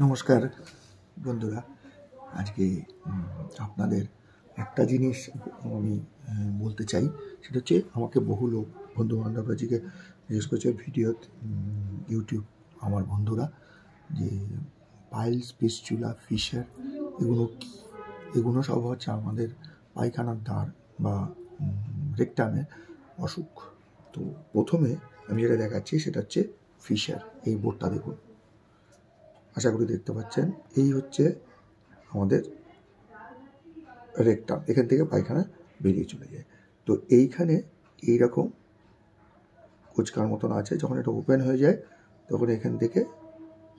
নমস্কার বন্ধুরা, আজকে আপনাদের একটা জিনিস আমি বলতে চাই। সেটা হচ্ছে, আমাকে বহু লোক বন্ধুবান্ধবরা জিজ্ঞেস করছে ভিডিও ইউটিউব আমার বন্ধুরা যে পাইলস, ফিস্টুলা, ফিশার এগুলো কী। এগুলো সব হচ্ছে আমাদের পায়খানার দ্বার বা রেকটামের অসুখ। তো প্রথমে আমি যেটা দেখাচ্ছি সেটা হচ্ছে ফিশার। এই বোর্ডটা দেখুন, আশা করি দেখতে পাচ্ছেন। এই হচ্ছে আমাদের রেকটাম, এখান থেকে পায়খানা বেরিয়ে চলে যায়। তো এইখানে এইরকম কুচকার মতন আছে, যখন এটা ওপেন হয়ে যায় তখন এখান থেকে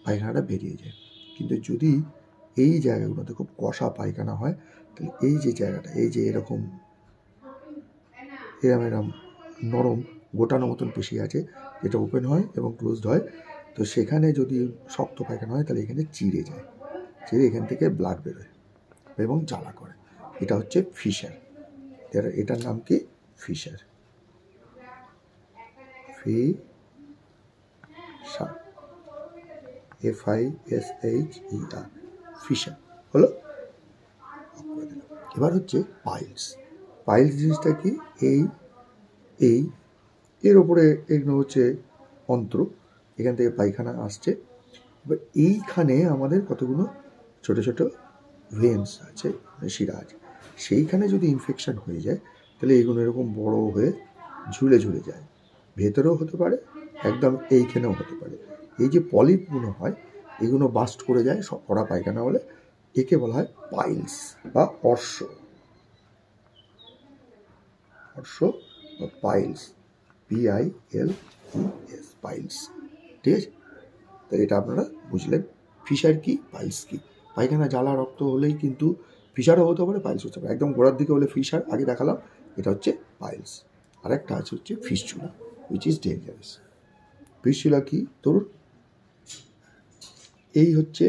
পায়খানাটা বেরিয়ে যায়। কিন্তু যদি এই জায়গাগুলোতে খুব কষা পায়খানা হয়, তাহলে এই যে জায়গাটা, এই যে এরকম এরম নরম গোটানো মতন পেশি আছে, যেটা ওপেন হয় এবং ক্লোজড হয়। তো সেখানে যদি শক্ত পায়খানা হয় তাহলে এখানে চিড়ে যায়, চিড়ে এখান থেকে ব্লাড বেরোয় এবং জ্বালা করে। এটা হচ্ছে ফিশার। এটার নাম কি? ফিশার। FISHER, ফিশার হলো। এবার হচ্ছে পাইলস। পাইলস জিনিসটা কি? এর ওপরে এগুলো হচ্ছে অন্ত্র, এখান থেকে পায়খানা আসছে। এবার এইখানে আমাদের কতগুলো ছোট ছোট ভেন্স আছে, শিরা আছে। সেইখানে যদি ইনফেকশন হয়ে যায় তাহলে এগুলো এরকম বড় হয়ে ঝুলে ঝুলে যায়। ভেতরেও হতে পারে, একদম এইখানেও হতে পারে। এই যে পলিপগুলো হয়, এগুলো বাস্ট করে যায় সব পড়া পায়খানা হলে। একে বলা হয় পাইলস বা অর্শ বা পাইলস, PILES, পাইলস। ঠিক আছে, তো এটা আপনারা বুঝলেন। ফিশার কি, পাইলস কি। পায়খানা জ্বালা রক্ত হলেই কিন্তু ফিশারও হতে পারে, পাইলস হতে পারে। একদম গোড়ার দিকে হলে ফিশার, আগে দেখালাম, এটা হচ্ছে পাইলস। আর একটা আছে হচ্ছে fistula, which is dangerous. Fistula কি? ধরুন এই হচ্ছে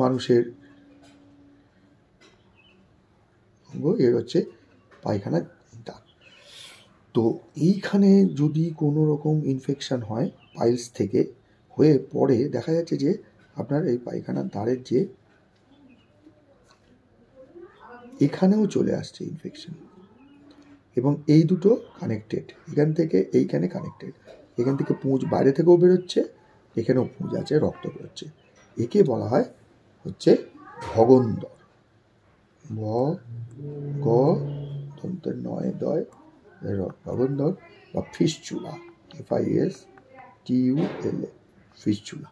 মানুষের অঙ্গ, এর হচ্ছে পায়খানার দাগ। তো এইখানে যদি কোনো রকম ইনফেকশান হয় পাইলস থেকে, হয়ে পরে দেখা যাচ্ছে যে আপনার এই পায়খানার দ্বারের যে এখানেও চলে আসছে ইনফেকশন, এবং এই দুটো কানেক্টেড, এখান থেকে এইখানে কানেক্টেড। এখান থেকে পুঁজ বাইরে থেকেও বেরোচ্ছে, এখানেও পুঁজ আছে, রক্ত বেরোচ্ছে। একে বলা হয় হচ্ছে ভগন্দর। ভগন্দর বা ফিস্টুলা, FISTULA, ফিস্টুলা।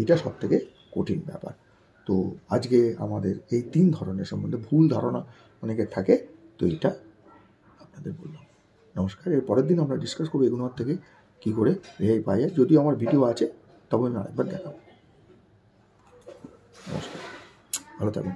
এটা সব থেকে কঠিন ব্যাপার। তো আজকে আমাদের এই 3 ধরনের সম্বন্ধে ভুল ধারণা অনেকের থাকে, তো এটা আপনাদের বললাম। নমস্কার। এর পরের দিন আমরা ডিসকাস করবো এগুলোর থেকে কী করে রেহাই পাওয়া যায়। যদিও আমার ভিডিও আছে, তবে আমি আরেকবার দেখাবো। নমস্কার, ভালো থাকবেন।